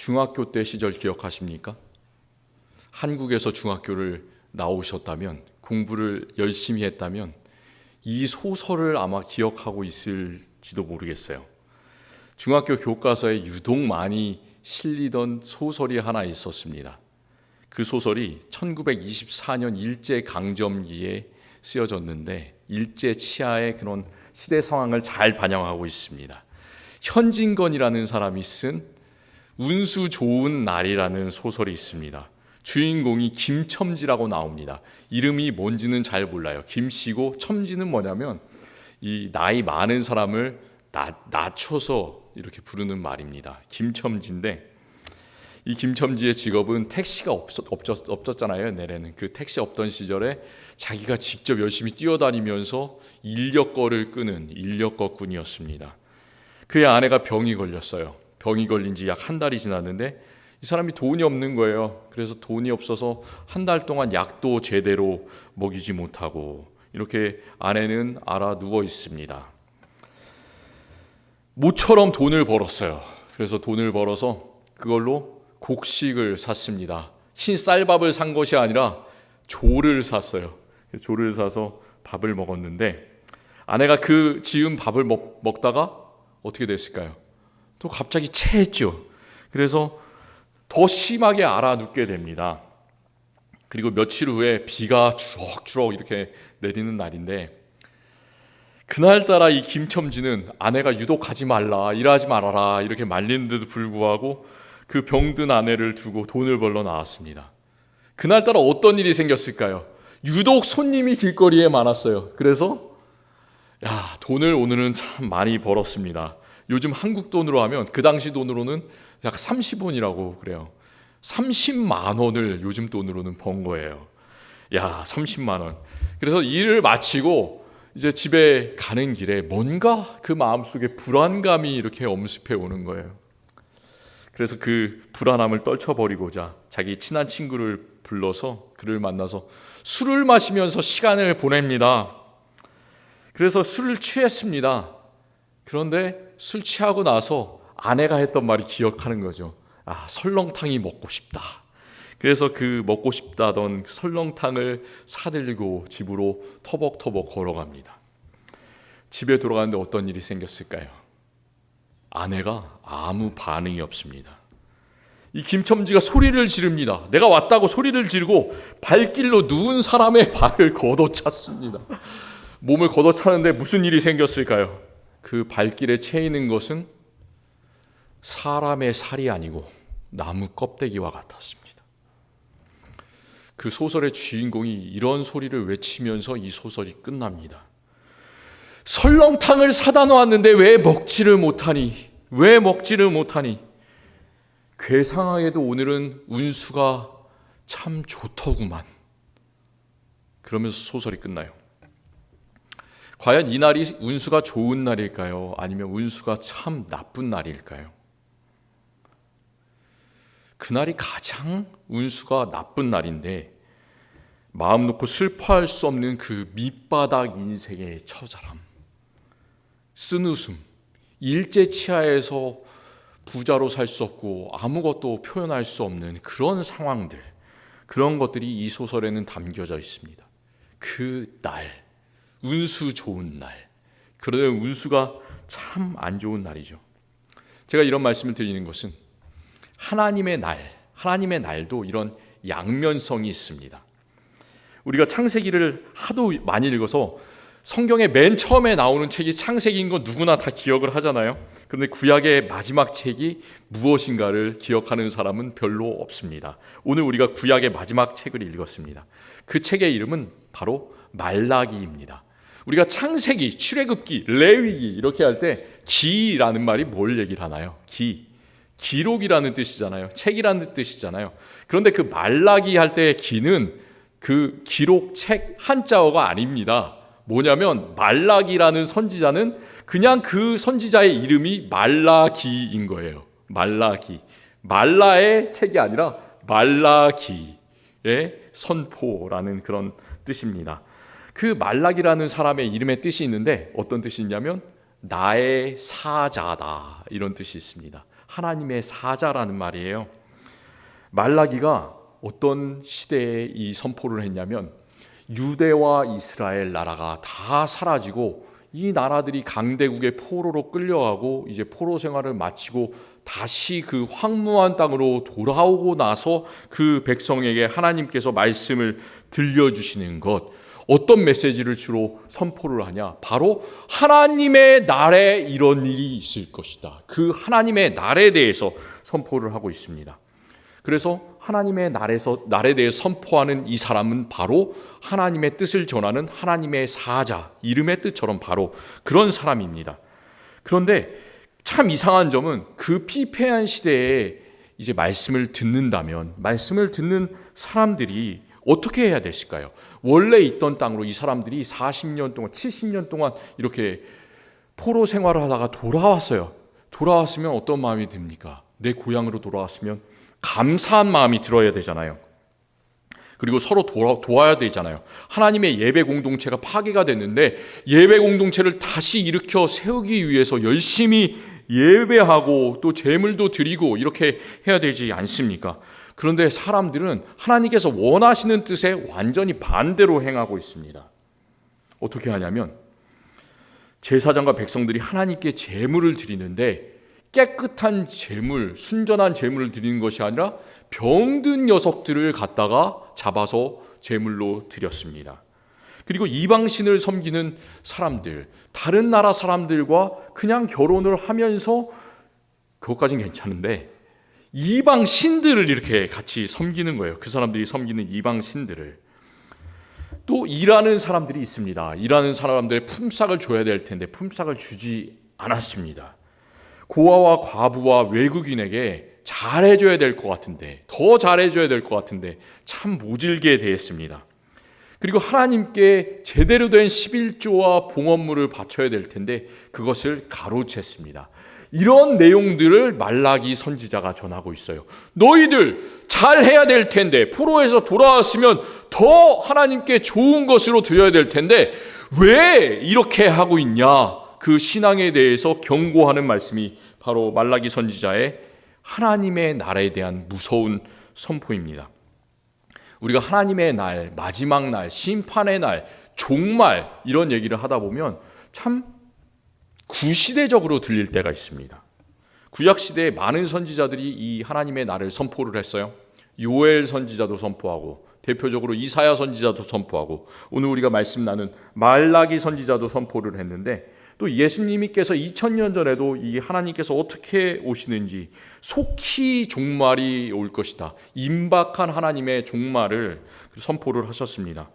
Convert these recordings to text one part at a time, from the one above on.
중학교 때 시절 기억하십니까? 한국에서 중학교를 나오셨다면, 공부를 열심히 했다면 이 소설을 아마 기억하고 있을지도 모르겠어요. 중학교 교과서에 유독 많이 실리던 소설이 하나 있었습니다. 그 소설이 1924년 일제강점기에 쓰여졌는데 일제 치하의 그런 시대 상황을 잘 반영하고 있습니다. 현진건이라는 사람이 쓴 운수 좋은 날이라는 소설이 있습니다. 주인공이 김첨지라고 나옵니다. 이름이 뭔지는 잘 몰라요. 김씨고 첨지는 뭐냐면 이 나이 많은 사람을 낮춰서 이렇게 부르는 말입니다. 김첨지인데 이 김첨지의 직업은 택시가 없었잖아요. 내래는 그 택시 없던 시절에 자기가 직접 열심히 뛰어다니면서 인력거를 끄는 인력거꾼이었습니다. 그의 아내가 병이 걸렸어요. 병이 걸린 지 약 한 달이 지났는데 이 사람이 돈이 없는 거예요. 그래서 돈이 없어서 한 달 동안 약도 제대로 먹이지 못하고 이렇게 아내는 알아 누워 있습니다. 모처럼 돈을 벌었어요. 그래서 돈을 벌어서 그걸로 곡식을 샀습니다. 흰 쌀밥을 산 것이 아니라 조를 샀어요. 조를 사서 밥을 먹었는데 아내가 그 지은 밥을 먹다가 어떻게 됐을까요? 또 갑자기 체했죠. 그래서 더 심하게 알아 눕게 됩니다. 그리고 며칠 후에 비가 주럭주럭 이렇게 내리는 날인데 그날따라 이 김첨지는 아내가 유독 가지 말라, 일하지 말아라 이렇게 말리는데도 불구하고 그 병든 아내를 두고 돈을 벌러 나왔습니다. 그날따라 어떤 일이 생겼을까요? 유독 손님이 길거리에 많았어요. 그래서 돈을 오늘은 참 많이 벌었습니다. 요즘 한국 돈으로 하면 그 당시 돈으로는 약 30원이라고 그래요. 30만 원을 요즘 돈으로는 번 거예요. 30만 원. 그래서 일을 마치고 이제 집에 가는 길에 뭔가 그 마음속에 불안감이 이렇게 엄습해 오는 거예요. 그래서 그 불안함을 떨쳐버리고자 자기 친한 친구를 불러서 그를 만나서 술을 마시면서 시간을 보냅니다. 그래서 술을 취했습니다. 그런데 술 취하고 나서 아내가 했던 말이 기억하는 거죠. 설렁탕이 먹고 싶다. 그래서 그 먹고 싶다던 설렁탕을 사들고 집으로 터벅터벅 걸어갑니다. 집에 돌아가는데 어떤 일이 생겼을까요? 아내가 아무 반응이 없습니다. 이 김첨지가 소리를 지릅니다. 내가 왔다고 소리를 지르고 발길로 누운 사람의 발을 걷어찼습니다. 몸을 걷어차는데 무슨 일이 생겼을까요? 그 발길에 채이는 것은 사람의 살이 아니고 나무 껍데기와 같았습니다. 그 소설의 주인공이 이런 소리를 외치면서 이 소설이 끝납니다. 설렁탕을 사다 놓았는데 왜 먹지를 못하니? 왜 먹지를 못하니? 괴상하게도 오늘은 운수가 참 좋더구만. 그러면서 소설이 끝나요. 과연 이 날이 운수가 좋은 날일까요? 아니면 운수가 참 나쁜 날일까요? 그날이 가장 운수가 나쁜 날인데 마음 놓고 슬퍼할 수 없는 그 밑바닥 인생의 처절함, 쓴웃음, 일제 치하에서 부자로 살 수 없고 아무것도 표현할 수 없는 그런 상황들, 그런 것들이 이 소설에는 담겨져 있습니다. 그 날, 운수 좋은 날, 그런데 운수가 참 안 좋은 날이죠. 제가 이런 말씀을 드리는 것은 하나님의 날도 이런 양면성이 있습니다. 우리가 창세기를 하도 많이 읽어서 성경의 맨 처음에 나오는 책이 창세기인 건 누구나 다 기억을 하잖아요. 그런데 구약의 마지막 책이 무엇인가를 기억하는 사람은 별로 없습니다. 오늘 우리가 구약의 마지막 책을 읽었습니다. 그 책의 이름은 바로 말라기입니다. 우리가 창세기, 출애굽기, 레위기 이렇게 할 때 기라는 말이 뭘 얘기를 하나요? 기록이라는 뜻이잖아요. 책이라는 뜻이잖아요. 그런데 그 말라기 할 때의 기는 그 기록 책 한자어가 아닙니다. 뭐냐면 말라기라는 선지자는 그냥 그 선지자의 이름이 말라기인 거예요. 말라기. 말라의 책이 아니라 말라기의 선포라는 그런 뜻입니다. 그 말라기라는 사람의 이름의 뜻이 있는데 어떤 뜻이 있냐면 나의 사자다 이런 뜻이 있습니다. 하나님의 사자라는 말이에요. 말라기가 어떤 시대에 이 선포를 했냐면 유대와 이스라엘 나라가 다 사라지고 이 나라들이 강대국의 포로로 끌려가고 이제 포로 생활을 마치고 다시 그 황무한 땅으로 돌아오고 나서 그 백성에게 하나님께서 말씀을 들려주시는 것, 어떤 메시지를 주로 선포를 하냐? 바로 하나님의 날에 이런 일이 있을 것이다. 그 하나님의 날에 대해서 선포를 하고 있습니다. 그래서 하나님의 날에 대해 선포하는 이 사람은 바로 하나님의 뜻을 전하는 하나님의 사자, 이름의 뜻처럼 바로 그런 사람입니다. 그런데 참 이상한 점은 그 피폐한 시대에 이제 말씀을 듣는다면 말씀을 듣는 사람들이 어떻게 해야 되실까요? 원래 있던 땅으로 이 사람들이 40년 동안 70년 동안 이렇게 포로 생활을 하다가 돌아왔어요. 돌아왔으면 어떤 마음이 듭니까? 내 고향으로 돌아왔으면 감사한 마음이 들어야 되잖아요. 그리고 서로 도와야 되잖아요. 하나님의 예배 공동체가 파괴가 됐는데 예배 공동체를 다시 일으켜 세우기 위해서 열심히 예배하고 또 제물도 드리고 이렇게 해야 되지 않습니까? 그런데 사람들은 하나님께서 원하시는 뜻에 완전히 반대로 행하고 있습니다. 어떻게 하냐면 제사장과 백성들이 하나님께 제물을 드리는데 깨끗한 제물, 순전한 제물을 드리는 것이 아니라 병든 녀석들을 갖다가 잡아서 제물로 드렸습니다. 그리고 이방신을 섬기는 사람들, 다른 나라 사람들과 그냥 결혼을 하면서 그것까지는 괜찮은데 이방신들을 이렇게 같이 섬기는 거예요. 그 사람들이 섬기는 이방신들을. 또 일하는 사람들이 있습니다. 일하는 사람들의 품삯을 줘야 될 텐데 품삯을 주지 않았습니다. 고아와 과부와 외국인에게 잘해줘야 될 것 같은데, 더 잘해줘야 될 것 같은데 참 모질게 대했습니다. 그리고 하나님께 제대로 된 11조와 봉헌물을 바쳐야 될 텐데 그것을 가로챘습니다. 이런 내용들을 말라기 선지자가 전하고 있어요. 너희들 잘해야 될 텐데, 포로에서 돌아왔으면 더 하나님께 좋은 것으로 드려야 될 텐데 왜 이렇게 하고 있냐? 그 신앙에 대해서 경고하는 말씀이 바로 말라기 선지자의 하나님의 날에 대한 무서운 선포입니다. 우리가 하나님의 날, 마지막 날, 심판의 날, 종말 이런 얘기를 하다 보면 참 구시대적으로 들릴 때가 있습니다. 구약시대에 많은 선지자들이 이 하나님의 날을 선포를 했어요. 요엘 선지자도 선포하고 대표적으로 이사야 선지자도 선포하고 오늘 우리가 말씀 나눈 말라기 선지자도 선포를 했는데 또 예수님께서 2000년 전에도 이 하나님께서 어떻게 오시는지 속히 종말이 올 것이다. 임박한 하나님의 종말을 선포를 하셨습니다.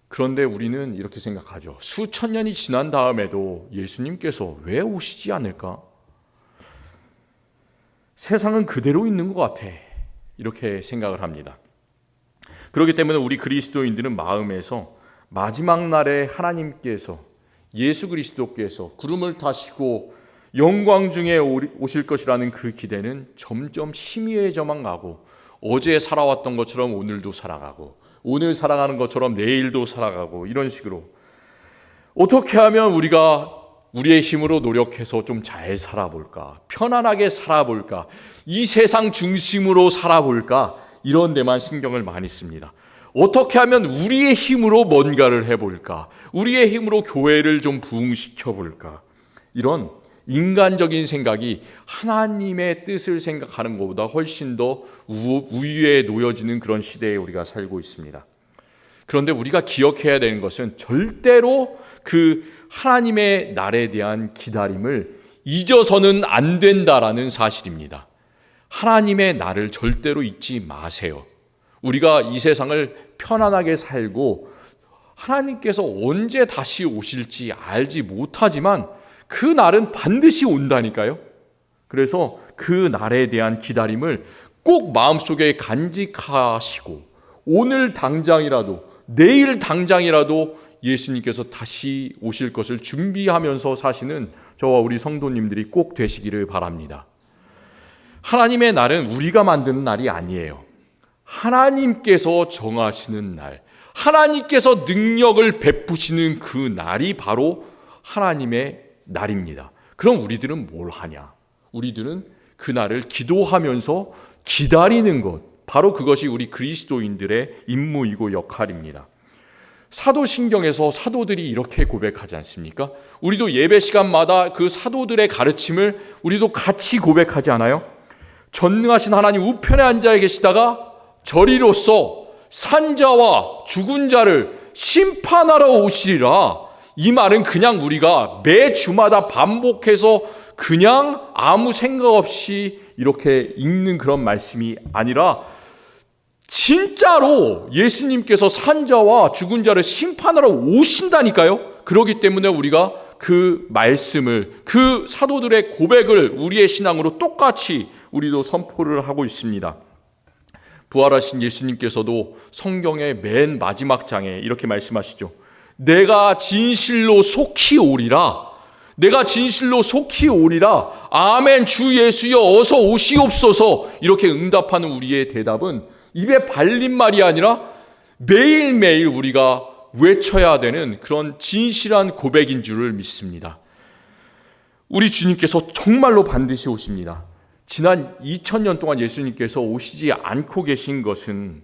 그런데 우리는 이렇게 생각하죠. 수천 년이 지난 다음에도 예수님께서 왜 오시지 않을까? 세상은 그대로 있는 것 같아. 이렇게 생각을 합니다. 그렇기 때문에 우리 그리스도인들은 마음에서 마지막 날에 하나님께서 예수 그리스도께서 구름을 타시고 영광 중에 오실 것이라는 그 기대는 점점 희미해져만 가고 어제 살아왔던 것처럼 오늘도 살아가고 오늘 살아가는 것처럼 내일도 살아가고 이런 식으로 어떻게 하면 우리가 우리의 힘으로 노력해서 좀 잘 살아볼까, 편안하게 살아볼까, 이 세상 중심으로 살아볼까 이런 데만 신경을 많이 씁니다. 어떻게 하면 우리의 힘으로 뭔가를 해볼까, 우리의 힘으로 교회를 좀 부흥시켜볼까, 이런 인간적인 생각이 하나님의 뜻을 생각하는 것보다 훨씬 더 우위에 놓여지는 그런 시대에 우리가 살고 있습니다. 그런데 우리가 기억해야 되는 것은 절대로 그 하나님의 날에 대한 기다림을 잊어서는 안 된다라는 사실입니다. 하나님의 날을 절대로 잊지 마세요. 우리가 이 세상을 편안하게 살고 하나님께서 언제 다시 오실지 알지 못하지만 그 날은 반드시 온다니까요. 그래서 그 날에 대한 기다림을 꼭 마음속에 간직하시고 오늘 당장이라도 내일 당장이라도 예수님께서 다시 오실 것을 준비하면서 사시는 저와 우리 성도님들이 꼭 되시기를 바랍니다. 하나님의 날은 우리가 만드는 날이 아니에요. 하나님께서 정하시는 날, 하나님께서 능력을 베푸시는 그 날이 바로 하나님의 날입니다. 그럼 우리들은 뭘 하냐? 우리들은 그날을 기도하면서 기다리는 것, 바로 그것이 우리 그리스도인들의 임무이고 역할입니다. 사도신경에서 사도들이 이렇게 고백하지 않습니까? 우리도 예배 시간마다 그 사도들의 가르침을 우리도 같이 고백하지 않아요? 전능하신 하나님 우편에 앉아 계시다가 저리로서 산자와 죽은 자를 심판하러 오시리라. 이 말은 그냥 우리가 매 주마다 반복해서 그냥 아무 생각 없이 이렇게 읽는 그런 말씀이 아니라 진짜로 예수님께서 산자와 죽은 자를 심판하러 오신다니까요. 그렇기 때문에 우리가 그 말씀을, 그 사도들의 고백을 우리의 신앙으로 똑같이 우리도 선포를 하고 있습니다. 부활하신 예수님께서도 성경의 맨 마지막 장에 이렇게 말씀하시죠. 내가 진실로 속히 오리라. 내가 진실로 속히 오리라. 아멘. 주 예수여 어서 오시옵소서. 이렇게 응답하는 우리의 대답은 입에 발린 말이 아니라 매일매일 우리가 외쳐야 되는 그런 진실한 고백인 줄을 믿습니다. 우리 주님께서 정말로 반드시 오십니다. 지난 2000년 동안 예수님께서 오시지 않고 계신 것은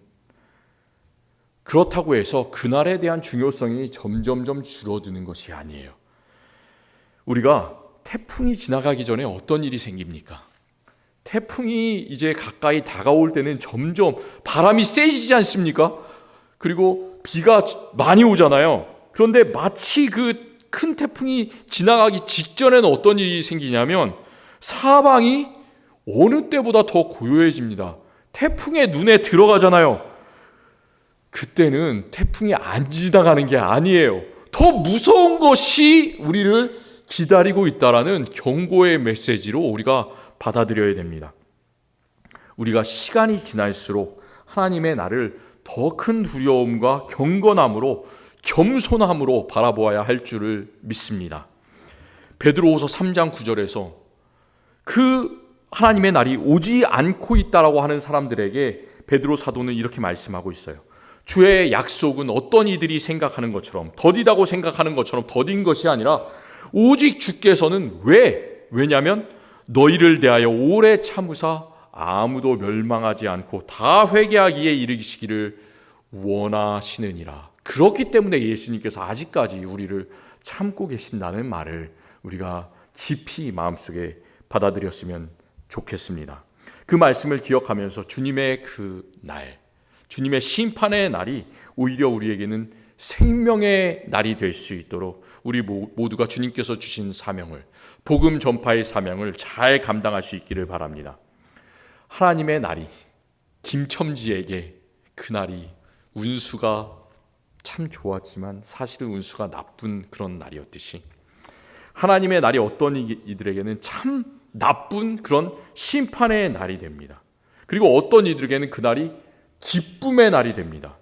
그렇다고 해서 그날에 대한 중요성이 점점점 줄어드는 것이 아니에요. 우리가 태풍이 지나가기 전에 어떤 일이 생깁니까? 태풍이 이제 가까이 다가올 때는 점점 바람이 세지지 않습니까? 그리고 비가 많이 오잖아요. 그런데 마치 그 큰 태풍이 지나가기 직전에는 어떤 일이 생기냐면 사방이 어느 때보다 더 고요해집니다. 태풍의 눈에 들어가잖아요. 그때는 태풍이 안 지나가는 게 아니에요. 더 무서운 것이 우리를 기다리고 있다라는 경고의 메시지로 우리가 받아들여야 됩니다. 우리가 시간이 지날수록 하나님의 나를 더 큰 두려움과 경건함으로 겸손함으로 바라보아야 할 줄을 믿습니다. 베드로후서 3장 9절에서 그 하나님의 날이 오지 않고 있다라고 하는 사람들에게 베드로 사도는 이렇게 말씀하고 있어요. 주의 약속은 어떤 이들이 생각하는 것처럼 더디다고 생각하는 것처럼 더딘 것이 아니라 오직 주께서는 왜냐하면 너희를 대하여 오래 참으사 아무도 멸망하지 않고 다 회개하기에 이르시기를 원하시느니라. 그렇기 때문에 예수님께서 아직까지 우리를 참고 계신다는 말을 우리가 깊이 마음속에 받아들였으면 좋겠습니다. 그 말씀을 기억하면서 주님의 그 날, 주님의 심판의 날이 오히려 우리에게는 생명의 날이 될 수 있도록 우리 모두가 주님께서 주신 사명을, 복음 전파의 사명을 잘 감당할 수 있기를 바랍니다. 하나님의 날이 김첨지에게 그 날이 운수가 참 좋았지만 사실은 운수가 나쁜 그런 날이었듯이 하나님의 날이 어떤 이들에게는 참 나쁜 그런 심판의 날이 됩니다. 그리고 어떤 이들에게는 그 날이 기쁨의 날이 됩니다.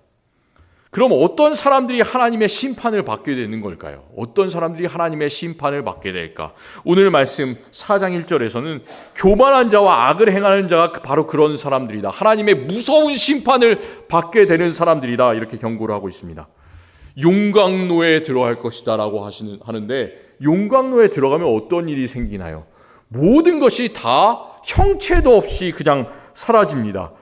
그럼 어떤 사람들이 하나님의 심판을 받게 되는 걸까요? 어떤 사람들이 하나님의 심판을 받게 될까? 오늘 말씀 4장 1절에서는 교만한 자와 악을 행하는 자가 바로 그런 사람들이다. 하나님의 무서운 심판을 받게 되는 사람들이다. 이렇게 경고를 하고 있습니다. 용광로에 들어갈 것이다 라고 하는데 용광로에 들어가면 어떤 일이 생기나요? 모든 것이 다 형체도 없이 그냥 사라집니다.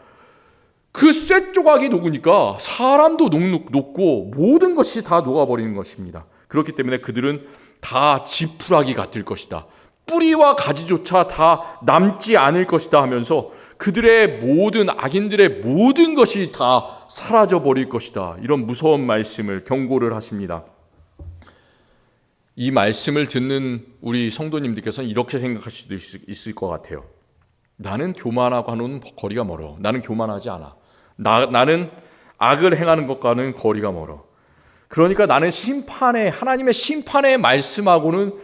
그 쇠 조각이 녹으니까 사람도 녹고 모든 것이 다 녹아버리는 것입니다. 그렇기 때문에 그들은 다 지푸라기 같을 것이다. 뿌리와 가지조차 다 남지 않을 것이다 하면서 그들의 모든 악인들의 모든 것이 다 사라져버릴 것이다. 이런 무서운 말씀을 경고를 하십니다. 이 말씀을 듣는 우리 성도님들께서는 이렇게 생각할 수도 있을 것 같아요. 나는 교만하고 하는 거리가 멀어. 나는 교만하지 않아. 나는 악을 행하는 것과는 거리가 멀어. 그러니까 나는 하나님의 심판의 말씀하고는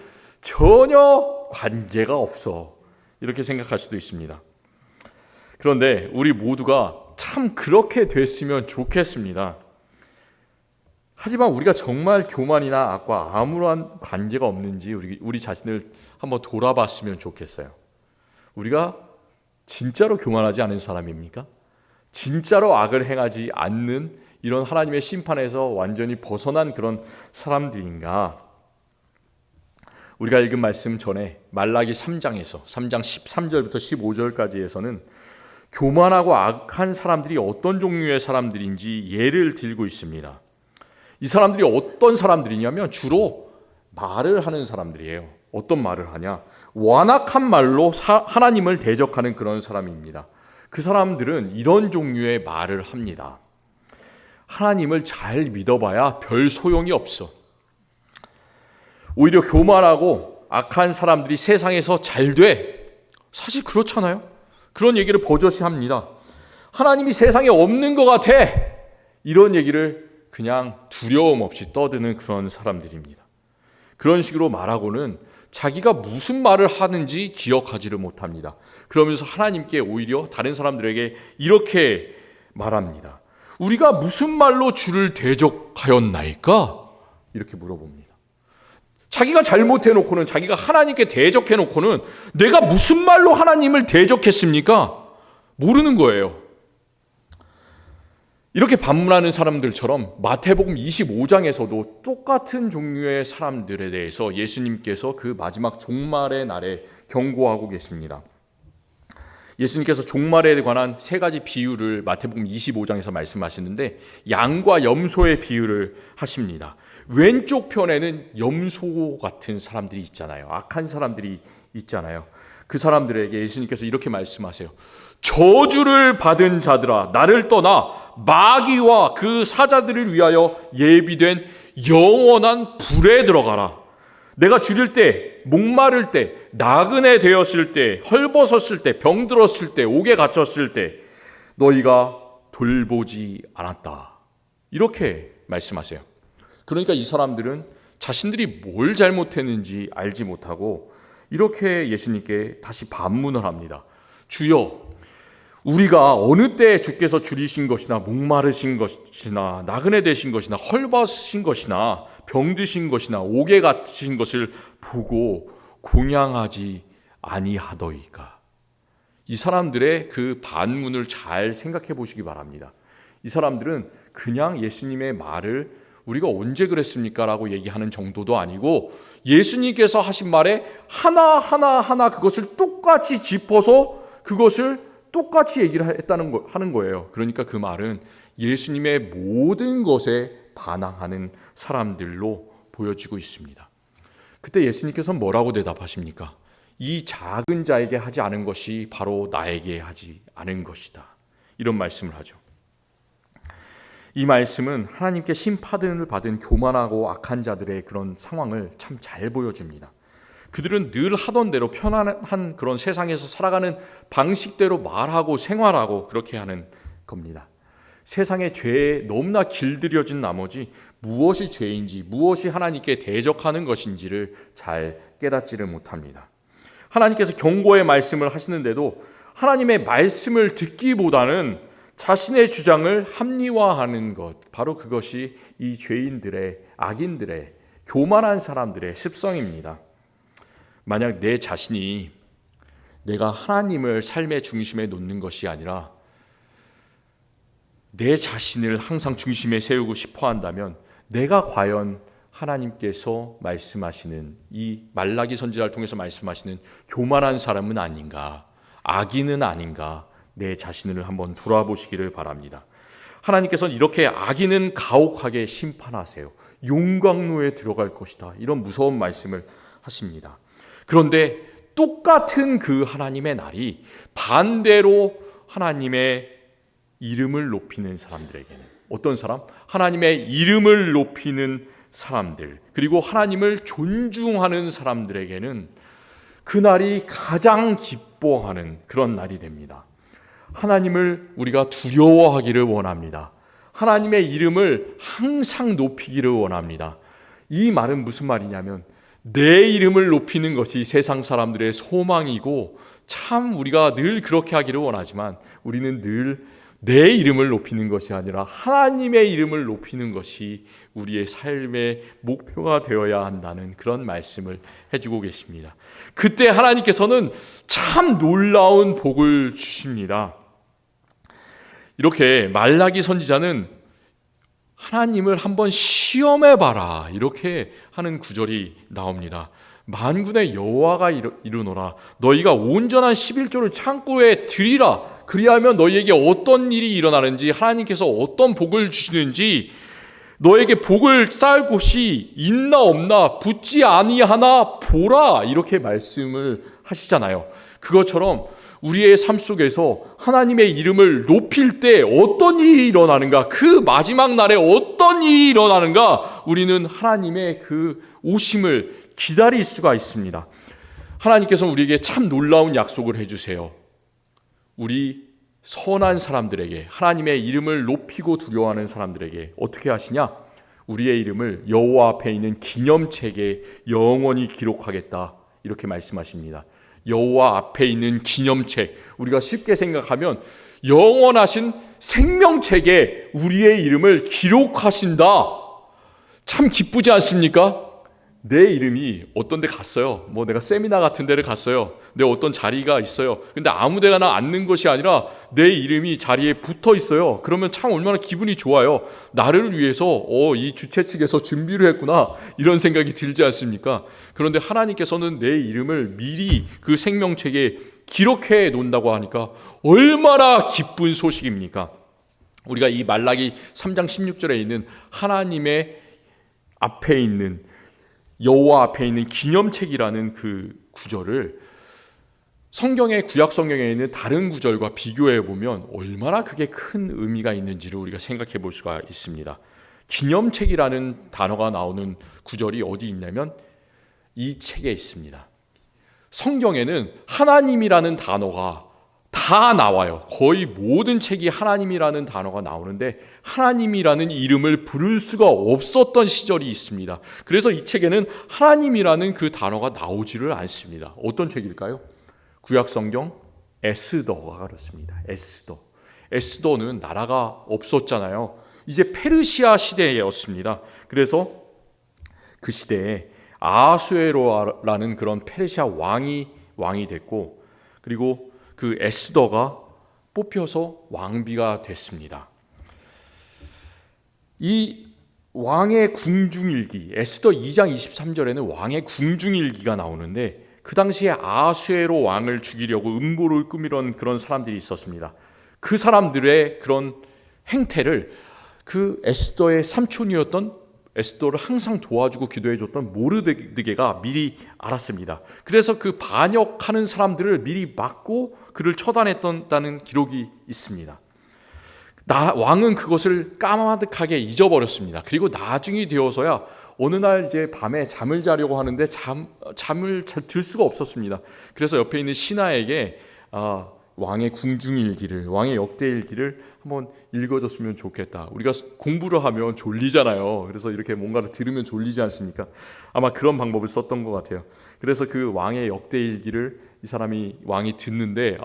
전혀 관계가 없어. 이렇게 생각할 수도 있습니다. 그런데 우리 모두가 참 그렇게 됐으면 좋겠습니다. 하지만 우리가 정말 교만이나 악과 아무런 관계가 없는지 우리 자신을 한번 돌아봤으면 좋겠어요. 우리가 진짜로 교만하지 않은 사람입니까? 진짜로 악을 행하지 않는 이런 하나님의 심판에서 완전히 벗어난 그런 사람들인가? 우리가 읽은 말씀 전에 말라기 3장에서 3장 13절부터 15절까지에서는 교만하고 악한 사람들이 어떤 종류의 사람들인지 예를 들고 있습니다. 이 사람들이 어떤 사람들이냐면 주로 말을 하는 사람들이에요. 어떤 말을 하냐? 완악한 말로 하나님을 대적하는 그런 사람입니다. 그 사람들은 이런 종류의 말을 합니다. 하나님을 잘 믿어봐야 별 소용이 없어. 오히려 교만하고 악한 사람들이 세상에서 잘 돼. 사실 그렇잖아요. 그런 얘기를 버젓이 합니다. 하나님이 세상에 없는 것 같아. 이런 얘기를 그냥 두려움 없이 떠드는 그런 사람들입니다. 그런 식으로 말하고는 자기가 무슨 말을 하는지 기억하지를 못합니다. 그러면서 하나님께 오히려 다른 사람들에게 이렇게 말합니다. 우리가 무슨 말로 주를 대적하였나이까? 이렇게 물어봅니다. 자기가 잘못해놓고는, 자기가 하나님께 대적해놓고는 내가 무슨 말로 하나님을 대적했습니까? 모르는 거예요. 이렇게 반문하는 사람들처럼 마태복음 25장에서도 똑같은 종류의 사람들에 대해서 예수님께서 그 마지막 종말의 날에 경고하고 계십니다. 예수님께서 종말에 관한 세 가지 비유를 마태복음 25장에서 말씀하시는데 양과 염소의 비유를 하십니다. 왼쪽 편에는 염소 같은 사람들이 있잖아요. 악한 사람들이 있잖아요. 그 사람들에게 예수님께서 이렇게 말씀하세요. 저주를 받은 자들아, 나를 떠나 마귀와 그 사자들을 위하여 예비된 영원한 불에 들어가라. 내가 줄일 때, 목마를 때, 나그네 되었을 때, 헐벗었을 때, 병들었을 때, 옥에 갇혔을 때 너희가 돌보지 않았다. 이렇게 말씀하세요. 그러니까 이 사람들은 자신들이 뭘 잘못했는지 알지 못하고 이렇게 예수님께 다시 반문을 합니다. 주여, 우리가 어느 때 주께서 줄이신 것이나 목마르신 것이나 나그네 되신 것이나 헐벗으신 것이나 병드신 것이나 옥에 갇힌 것을 보고 공양하지 아니하더이까. 이 사람들의 그 반문을 잘 생각해 보시기 바랍니다. 이 사람들은 그냥 예수님의 말을 우리가 언제 그랬습니까? 라고 얘기하는 정도도 아니고 예수님께서 하신 말에 하나 그것을 똑같이 짚어서 그것을 똑같이 얘기를 하는 거예요. 그러니까 그 말은 예수님의 모든 것에 반항하는 사람들로 보여지고 있습니다. 그때 예수님께서 뭐라고 대답하십니까? 이 작은 자에게 하지 않은 것이 바로 나에게 하지 않은 것이다. 이런 말씀을 하죠. 이 말씀은 하나님께 심판을 받은 교만하고 악한 자들의 그런 상황을 참 잘 보여줍니다. 그들은 늘 하던 대로 편안한 그런 세상에서 살아가는 방식대로 말하고 생활하고 그렇게 하는 겁니다. 세상의 죄에 너무나 길들여진 나머지 무엇이 죄인지, 무엇이 하나님께 대적하는 것인지를 잘 깨닫지를 못합니다. 하나님께서 경고의 말씀을 하시는데도 하나님의 말씀을 듣기보다는 자신의 주장을 합리화하는 것, 바로 그것이 이 죄인들의, 악인들의, 교만한 사람들의 습성입니다. 만약 내 자신이 내가 하나님을 삶의 중심에 놓는 것이 아니라 내 자신을 항상 중심에 세우고 싶어 한다면 내가 과연 하나님께서 말씀하시는 이 말라기 선지자를 통해서 말씀하시는 교만한 사람은 아닌가, 악인은 아닌가, 내 자신을 한번 돌아보시기를 바랍니다. 하나님께서는 이렇게 악인은 가혹하게 심판하세요. 용광로에 들어갈 것이다. 이런 무서운 말씀을 하십니다. 그런데 똑같은 그 하나님의 날이 반대로 하나님의 이름을 높이는 사람들에게는 어떤 사람? 하나님의 이름을 높이는 사람들, 그리고 하나님을 존중하는 사람들에게는 그 날이 가장 기뻐하는 그런 날이 됩니다. 하나님을 우리가 두려워하기를 원합니다. 하나님의 이름을 항상 높이기를 원합니다. 이 말은 무슨 말이냐면 내 이름을 높이는 것이 세상 사람들의 소망이고 참 우리가 늘 그렇게 하기를 원하지만 우리는 늘 내 이름을 높이는 것이 아니라 하나님의 이름을 높이는 것이 우리의 삶의 목표가 되어야 한다는 그런 말씀을 해주고 계십니다. 그때 하나님께서는 참 놀라운 복을 주십니다. 이렇게 말라기 선지자는 하나님을 한번 시험해봐라 이렇게 하는 구절이 나옵니다. 만군의 여호와가 이르노라. 너희가 온전한 11조를 창고에 드리라. 그리하면 너희에게 어떤 일이 일어나는지, 하나님께서 어떤 복을 주시는지, 너에게 복을 쌓을 곳이 있나 없나, 붙지 아니하나 보라. 이렇게 말씀을 하시잖아요. 그것처럼 우리의 삶 속에서 하나님의 이름을 높일 때 어떤 일이 일어나는가, 그 마지막 날에 어떤 일이 일어나는가, 우리는 하나님의 그 오심을 기다릴 수가 있습니다. 하나님께서 우리에게 참 놀라운 약속을 해주세요. 우리 선한 사람들에게, 하나님의 이름을 높이고 두려워하는 사람들에게 어떻게 하시냐? 우리의 이름을 여호와 앞에 있는 기념책에 영원히 기록하겠다, 이렇게 말씀하십니다. 여호와 앞에 있는 기념책, 우리가 쉽게 생각하면 영원하신 생명책에 우리의 이름을 기록하신다. 참 기쁘지 않습니까? 내 이름이 어떤 데 갔어요. 내가 세미나 같은 데를 갔어요. 내 어떤 자리가 있어요. 근데 아무 데나 앉는 것이 아니라 내 이름이 자리에 붙어 있어요. 그러면 참 얼마나 기분이 좋아요. 나를 위해서 이 주최 측에서 준비를 했구나, 이런 생각이 들지 않습니까? 그런데 하나님께서는 내 이름을 미리 그 생명책에 기록해 놓는다고 하니까 얼마나 기쁜 소식입니까? 우리가 이 말라기 3장 16절에 있는 하나님의 앞에 있는, 여호와 앞에 있는 기념책이라는 그 구절을 성경의, 구약 성경에 있는 다른 구절과 비교해 보면 얼마나 그게 큰 의미가 있는지를 우리가 생각해 볼 수가 있습니다. 기념책이라는 단어가 나오는 구절이 어디 있냐면 이 책에 있습니다. 성경에는 하나님이라는 단어가 다 나와요. 거의 모든 책이 하나님이라는 단어가 나오는데 하나님이라는 이름을 부를 수가 없었던 시절이 있습니다. 그래서 이 책에는 하나님이라는 그 단어가 나오지를 않습니다. 어떤 책일까요? 구약 성경 에스더가 그렇습니다. 에스더는 나라가 없었잖아요. 이제 페르시아 시대였습니다. 그래서 그 시대에 아하수에로라는 그런 페르시아 왕이 됐고, 그리고 그 에스더가 뽑혀서 왕비가 됐습니다. 이 왕의 궁중일기, 에스더 2장 23절에는 왕의 궁중일기가 나오는데, 그 당시에 아하수에로 왕을 죽이려고 음모를 꾸미던 그런 사람들이 있었습니다. 그 사람들의 그런 행태를 그 에스더의 삼촌이었던, 에스더를 항상 도와주고 기도해줬던 모르드게가 미리 알았습니다. 그래서 그 반역하는 사람들을 미리 막고 그를 처단했다는 기록이 있습니다. 왕은 그것을 까마득하게 잊어버렸습니다. 그리고 나중이 되어서야 어느 날 이제 밤에 잠을 자려고 하는데 잠을 들 수가 없었습니다. 그래서 옆에 있는 신하에게 왕의 궁중일기를, 왕의 역대일기를 한번 읽어줬으면 좋겠다. 우리가 공부를 하면 졸리잖아요. 그래서 이렇게 뭔가를 들으면 졸리지 않습니까? 아마 그런 방법을 썼던 것 같아요. 그래서 그 왕의 역대일기를 왕이 듣는데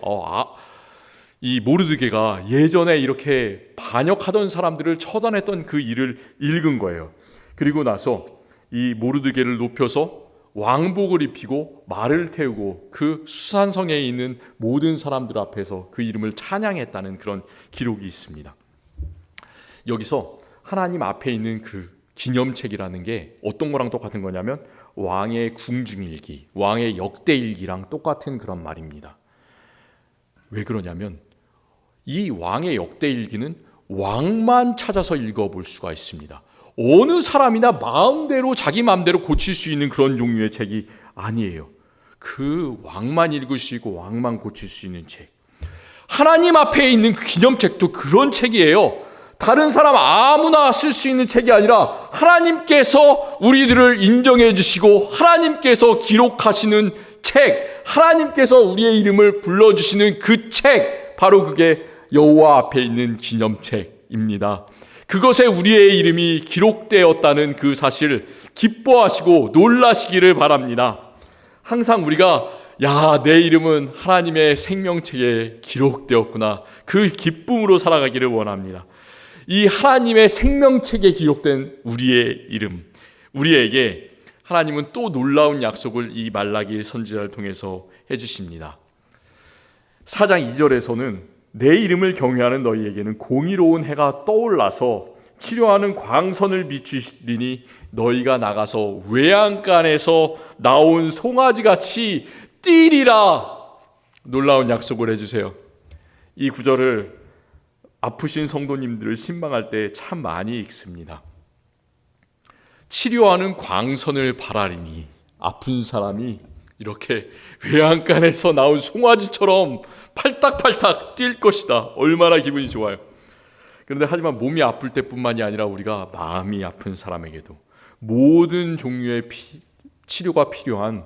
이 모르드게가 예전에 이렇게 반역하던 사람들을 처단했던 그 일을 읽은 거예요. 그리고 나서 이 모르드게를 높여서 왕복을 입히고 말을 태우고 그 수산성에 있는 모든 사람들 앞에서 그 이름을 찬양했다는 그런 기록이 있습니다. 여기서 하나님 앞에 있는 그 기념책이라는 게 어떤 거랑 똑같은 거냐면 왕의 궁중일기, 왕의 역대일기랑 똑같은 그런 말입니다. 왜 그러냐면 이 왕의 역대일기는 왕만 찾아서 읽어볼 수가 있습니다. 어느 사람이나 마음대로 자기 마음대로 고칠 수 있는 그런 종류의 책이 아니에요. 그 왕만 읽을 수 있고 왕만 고칠 수 있는 책. 하나님 앞에 있는 그 기념책도 그런 책이에요. 다른 사람 아무나 쓸 수 있는 책이 아니라 하나님께서 우리들을 인정해 주시고 하나님께서 기록하시는 책, 하나님께서 우리의 이름을 불러주시는 그 책, 바로 그게 여호와 앞에 있는 기념책입니다. 그것에 우리의 이름이 기록되었다는 그 사실 기뻐하시고 놀라시기를 바랍니다. 항상 우리가 내 이름은 하나님의 생명책에 기록되었구나, 그 기쁨으로 살아가기를 원합니다. 이 하나님의 생명책에 기록된 우리의 이름, 우리에게 하나님은 또 놀라운 약속을 이 말라기 선지자를 통해서 해주십니다. 4장 2절에서는 내 이름을 경외하는 너희에게는 공의로운 해가 떠올라서 치료하는 광선을 비추시리니 너희가 나가서 외양간에서 나온 송아지같이 뛰리라. 놀라운 약속을 해주세요. 이 구절을 아프신 성도님들을 신방할 때 참 많이 읽습니다. 치료하는 광선을 바라리니 아픈 사람이 이렇게 외양간에서 나온 송아지처럼 팔딱팔딱 뛸 것이다. 얼마나 기분이 좋아요. 그런데 하지만 몸이 아플 때뿐만이 아니라 우리가 마음이 아픈 사람에게도 모든 종류의 치료가 필요한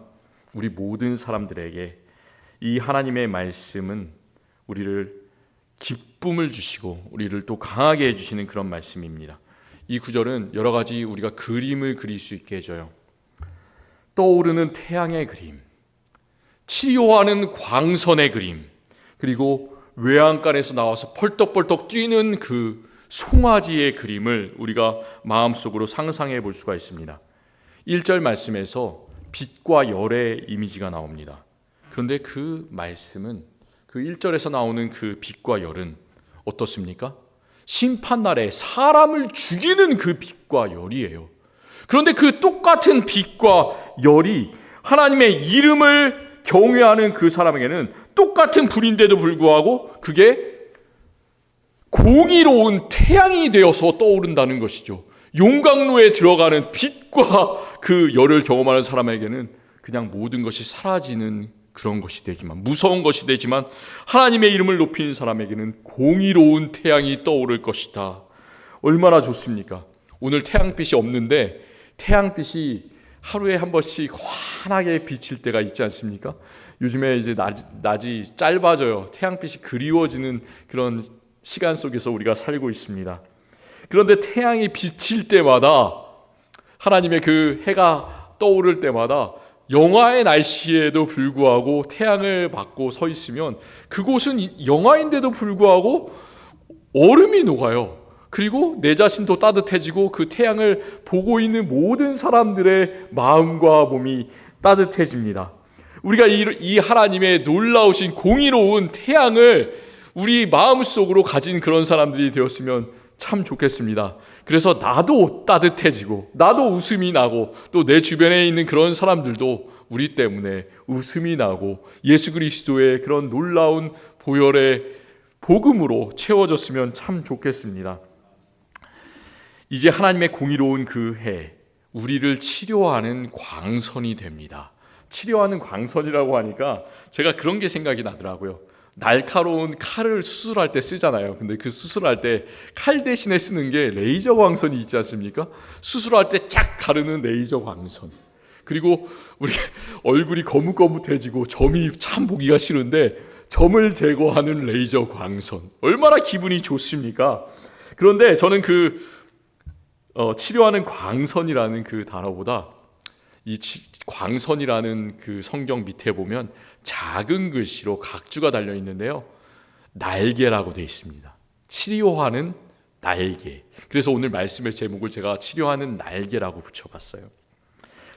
우리 모든 사람들에게 이 하나님의 말씀은 우리를 기쁨을 주시고 우리를 또 강하게 해주시는 그런 말씀입니다. 이 구절은 여러 가지 우리가 그림을 그릴 수 있게 해줘요. 떠오르는 태양의 그림, 치료하는 광선의 그림, 그리고 외양간에서 나와서 펄떡펄떡 뛰는 그 송아지의 그림을 우리가 마음속으로 상상해 볼 수가 있습니다. 1절 말씀에서 빛과 열의 이미지가 나옵니다. 그런데 그 말씀은 그 1절에서 나오는 그 빛과 열은 어떻습니까? 심판날에 사람을 죽이는 그 빛과 열이에요. 그런데 그 똑같은 빛과 열이 하나님의 이름을 경외하는 그 사람에게는 똑같은 불인데도 불구하고 그게 공의로운 태양이 되어서 떠오른다는 것이죠. 용광로에 들어가는 빛과 그 열을 경험하는 사람에게는 그냥 모든 것이 사라지는 그런 것이 되지만, 무서운 것이 되지만 하나님의 이름을 높이는 사람에게는 공의로운 태양이 떠오를 것이다. 얼마나 좋습니까? 오늘 태양빛이 없는데 태양빛이 하루에 한 번씩 환하게 비칠 때가 있지 않습니까? 요즘에 이제 낮이 짧아져요. 태양빛이 그리워지는 그런 시간 속에서 우리가 살고 있습니다. 그런데 태양이 비칠 때마다, 하나님의 그 해가 떠오를 때마다 영하의 날씨에도 불구하고 태양을 받고 서 있으면 그곳은 영하인데도 불구하고 얼음이 녹아요. 그리고 내 자신도 따뜻해지고 그 태양을 보고 있는 모든 사람들의 마음과 몸이 따뜻해집니다. 우리가 이 하나님의 놀라우신 공의로운 태양을 우리 마음속으로 가진 그런 사람들이 되었으면 참 좋겠습니다. 그래서 나도 따뜻해지고 나도 웃음이 나고 또 내 주변에 있는 그런 사람들도 우리 때문에 웃음이 나고 예수 그리스도의 그런 놀라운 보혈의 복음으로 채워졌으면 참 좋겠습니다. 이제 하나님의 공의로운 그 해, 우리를 치료하는 광선이 됩니다. 치료하는 광선이라고 하니까 제가 그런 게 생각이 나더라고요. 날카로운 칼을 수술할 때 쓰잖아요. 근데 그 수술할 때 칼 대신에 쓰는 게 레이저 광선이 있지 않습니까? 수술할 때 쫙 가르는 레이저 광선. 그리고 우리 얼굴이 거뭇거뭇해지고 점이 참 보기가 싫은데 점을 제거하는 레이저 광선. 얼마나 기분이 좋습니까? 그런데 저는 치료하는 광선이라는 그 단어보다 이 광선이라는 그 성경 밑에 보면 작은 글씨로 각주가 달려 있는데요. 날개라고 되어 있습니다. 치료하는 날개. 그래서 오늘 말씀의 제목을 제가 치료하는 날개라고 붙여봤어요.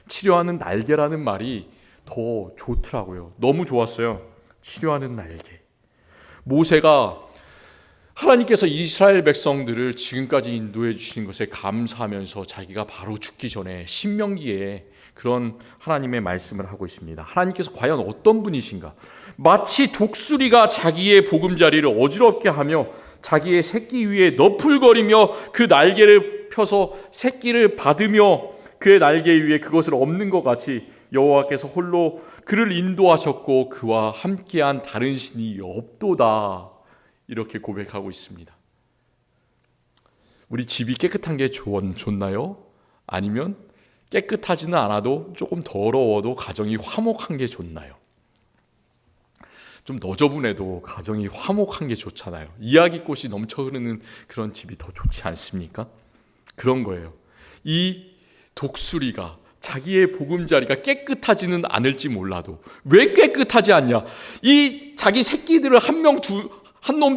치료하는 날개라는 말이 더 좋더라고요. 너무 좋았어요. 치료하는 날개. 모세가 하나님께서 이스라엘 백성들을 지금까지 인도해 주신 것에 감사하면서 자기가 바로 죽기 전에 신명기에 그런 하나님의 말씀을 하고 있습니다. 하나님께서 과연 어떤 분이신가? 마치 독수리가 자기의 보금자리를 어지럽게 하며 자기의 새끼 위에 너풀거리며 그 날개를 펴서 새끼를 받으며 그의 날개 위에 그것을 엎는 것 같이 여호와께서 홀로 그를 인도하셨고 그와 함께한 다른 신이 없도다. 이렇게 고백하고 있습니다. 우리 집이 깨끗한 게 좋나요? 아니면 깨끗하지는 않아도 조금 더러워도 가정이 화목한 게 좋나요? 좀 너저분해도 가정이 화목한 게 좋잖아요. 이야기꽃이 넘쳐 흐르는 그런 집이 더 좋지 않습니까? 그런 거예요. 이 독수리가 자기의 보금자리가 깨끗하지는 않을지 몰라도 왜 깨끗하지 않냐? 이 자기 새끼들을 한 놈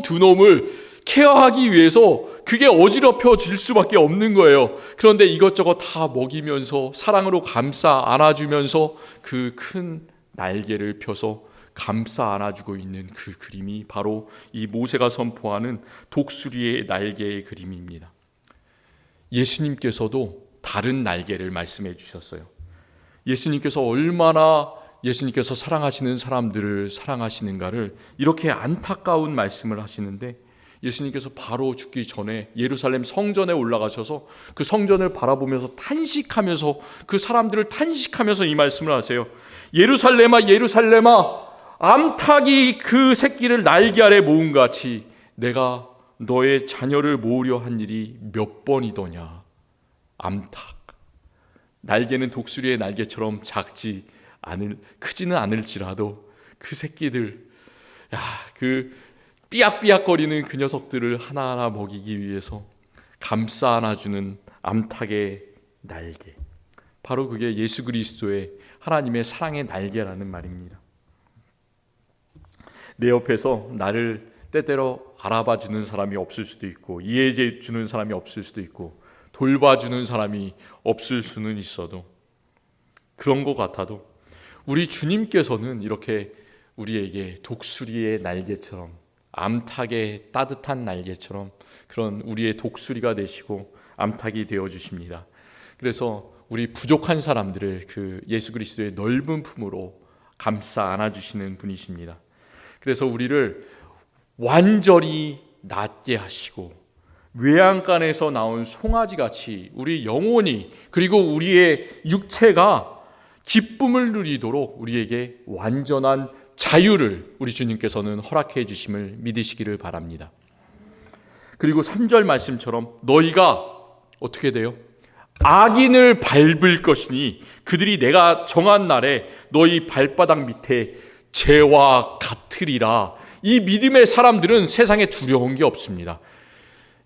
두 놈을 케어하기 위해서 그게 어지럽혀질 수밖에 없는 거예요. 그런데 이것저것 다 먹이면서 사랑으로 감싸 안아주면서 그 큰 날개를 펴서 감싸 안아주고 있는 그 그림이 바로 이 모세가 선포하는 독수리의 날개의 그림입니다. 예수님께서도 다른 날개를 말씀해 주셨어요. 예수님께서 얼마나 예수님께서 사랑하시는 사람들을 사랑하시는가를 이렇게 안타까운 말씀을 하시는데, 예수님께서 바로 죽기 전에 예루살렘 성전에 올라가셔서 그 성전을 바라보면서 탄식하면서, 그 사람들을 탄식하면서 이 말씀을 하세요. 예루살렘아 예루살렘아, 암탉이 그 새끼를 날개 아래 모은 같이 내가 너의 자녀를 모으려 한 일이 몇 번이더냐. 암탉, 날개는 독수리의 날개처럼 크지는 않을지라도 그 새끼들, 그 삐약삐약거리는 그 녀석들을 하나하나 먹이기 위해서 감싸 안아주는 암탉의 날개, 바로 그게 예수 그리스도의 하나님의 사랑의 날개라는 말입니다. 내 옆에서 나를 때때로 알아봐주는 사람이 없을 수도 있고, 이해해주는 사람이 없을 수도 있고, 돌봐주는 사람이 없을 수는 있어도, 그런 것 같아도 우리 주님께서는 이렇게 우리에게 독수리의 날개처럼, 암탉의 따뜻한 날개처럼 그런 우리의 독수리가 되시고 암탉이 되어주십니다. 그래서 우리 부족한 사람들을 그 예수 그리스도의 넓은 품으로 감싸 안아주시는 분이십니다. 그래서 우리를 완전히 낫게 하시고, 외양간에서 나온 송아지같이 우리 영혼이, 그리고 우리의 육체가 기쁨을 누리도록 우리에게 완전한 자유를 우리 주님께서는 허락해 주심을 믿으시기를 바랍니다. 그리고 3절 말씀처럼 너희가 어떻게 돼요? 악인을 밟을 것이니 그들이 내가 정한 날에 너희 발바닥 밑에 재와 같으리라. 이 믿음의 사람들은 세상에 두려운 게 없습니다.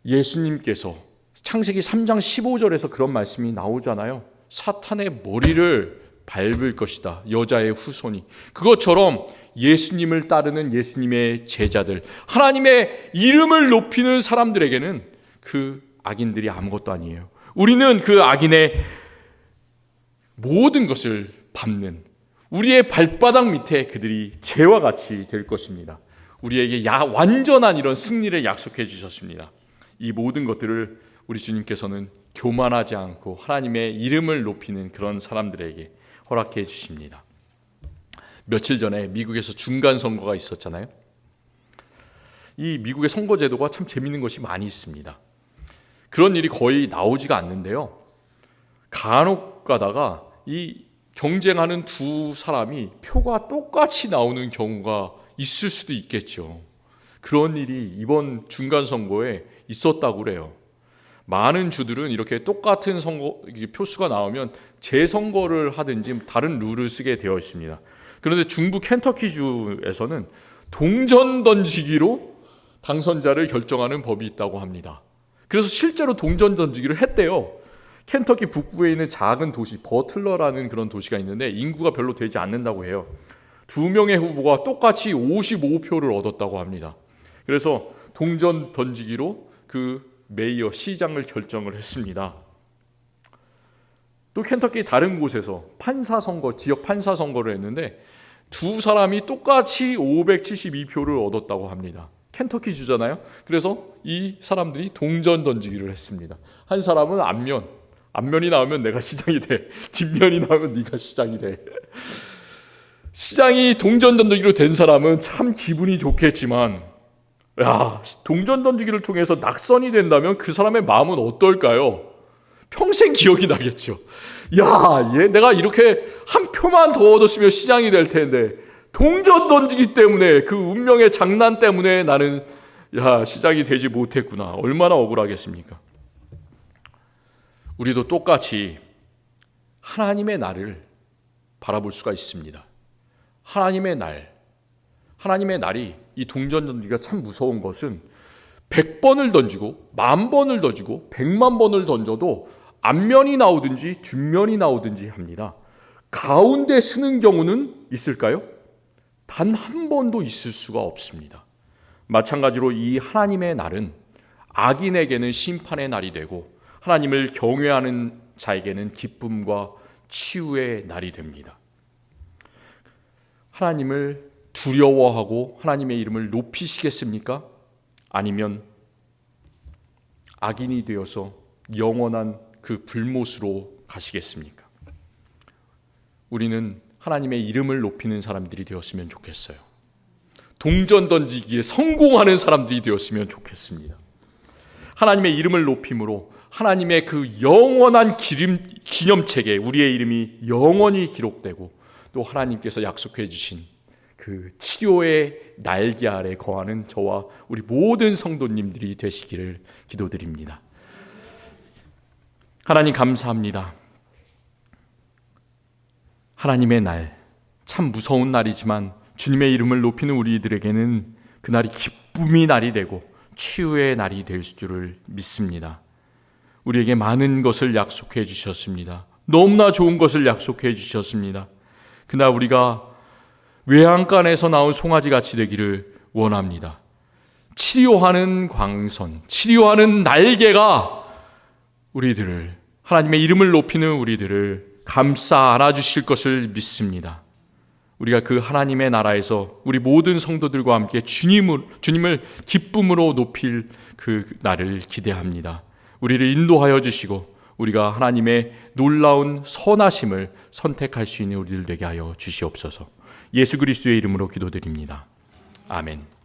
예수님께서 창세기 3장 15절에서 그런 말씀이 나오잖아요. 사탄의 머리를 밟을 것이다, 여자의 후손이. 그것처럼 예수님을 따르는 예수님의 제자들, 하나님의 이름을 높이는 사람들에게는 그 악인들이 아무것도 아니에요. 우리는 그 악인의 모든 것을 밟는, 우리의 발바닥 밑에 그들이 재와 같이 될 것입니다. 우리에게 완전한 이런 승리를 약속해 주셨습니다. 이 모든 것들을 우리 주님께서는 교만하지 않고 하나님의 이름을 높이는 그런 사람들에게 허락해 주십니다. 며칠 전에 미국에서 중간 선거가 있었잖아요. 이 미국의 선거 제도가 참 재밌는 것이 많이 있습니다. 그런 일이 거의 나오지가 않는데요, 간혹 가다가 이 경쟁하는 두 사람이 표가 똑같이 나오는 경우가 있을 수도 있겠죠. 그런 일이 이번 중간 선거에 있었다고 그래요. 많은 주들은 이렇게 똑같은 선거 표수가 나오면 재선거를 하든지 다른 룰을 쓰게 되어 있습니다. 그런데 중부 켄터키주에서는 동전 던지기로 당선자를 결정하는 법이 있다고 합니다. 그래서 실제로 동전 던지기를 했대요. 켄터키 북부에 있는 작은 도시 버틀러라는 그런 도시가 있는데 인구가 별로 되지 않는다고 해요. 두 명의 후보가 똑같이 55표를 얻었다고 합니다. 그래서 동전 던지기로 그 메이어, 시장을 결정을 했습니다. 또 켄터키 다른 곳에서 판사 선거, 지역 판사 선거를 했는데 두 사람이 똑같이 572표를 얻었다고 합니다. 켄터키 주잖아요. 그래서 이 사람들이 동전 던지기를 했습니다. 한 사람은 앞면이 나오면 내가 시장이 돼, 뒷면이 나오면 네가 시장이 돼. 시장이 동전 던지기로 된 사람은 참 기분이 좋겠지만, 동전 던지기를 통해서 낙선이 된다면 그 사람의 마음은 어떨까요? 평생 기억이 나겠죠. 내가 이렇게 한 표만 더 얻었으면 시장이 될 텐데 동전 던지기 때문에, 그 운명의 장난 때문에 나는 시장이 되지 못했구나. 얼마나 억울하겠습니까? 우리도 똑같이 하나님의 날을 바라볼 수가 있습니다. 하나님의 날이, 이 동전 던지기가 참 무서운 것은 100번을 던지고 10,000번을 던지고 100,000번을 던져도 앞면이 나오든지 뒷면이 나오든지 합니다. 가운데 쓰는 경우는 있을까요? 단 한 번도 있을 수가 없습니다. 마찬가지로 이 하나님의 날은 악인에게는 심판의 날이 되고 하나님을 경외하는 자에게는 기쁨과 치유의 날이 됩니다. 하나님을 두려워하고 하나님의 이름을 높이시겠습니까? 아니면 악인이 되어서 영원한 그 불못으로 가시겠습니까? 우리는 하나님의 이름을 높이는 사람들이 되었으면 좋겠어요. 동전 던지기에 성공하는 사람들이 되었으면 좋겠습니다. 하나님의 이름을 높임으로 하나님의 그 영원한 기념책에 우리의 이름이 영원히 기록되고, 또 하나님께서 약속해 주신 그 치료의 날개 아래 거하는 저와 우리 모든 성도님들이 되시기를 기도드립니다. 하나님 감사합니다. 하나님의 날, 참 무서운 날이지만 주님의 이름을 높이는 우리들에게는 그날이 기쁨의 날이 되고 치유의 날이 될 줄을 믿습니다. 우리에게 많은 것을 약속해 주셨습니다. 너무나 좋은 것을 약속해 주셨습니다. 그날 우리가 외양간에서 나온 송아지 같이 되기를 원합니다. 치료하는 광선, 치료하는 날개가 우리들을, 하나님의 이름을 높이는 우리들을 감싸 안아주실 것을 믿습니다. 우리가 그 하나님의 나라에서 우리 모든 성도들과 함께 주님을 기쁨으로 높일 그 날을 기대합니다. 우리를 인도하여 주시고 우리가 하나님의 놀라운 선하심을 선택할 수 있는 우리들 되게 하여 주시옵소서. 예수 그리스도의 이름으로 기도드립니다. 아멘.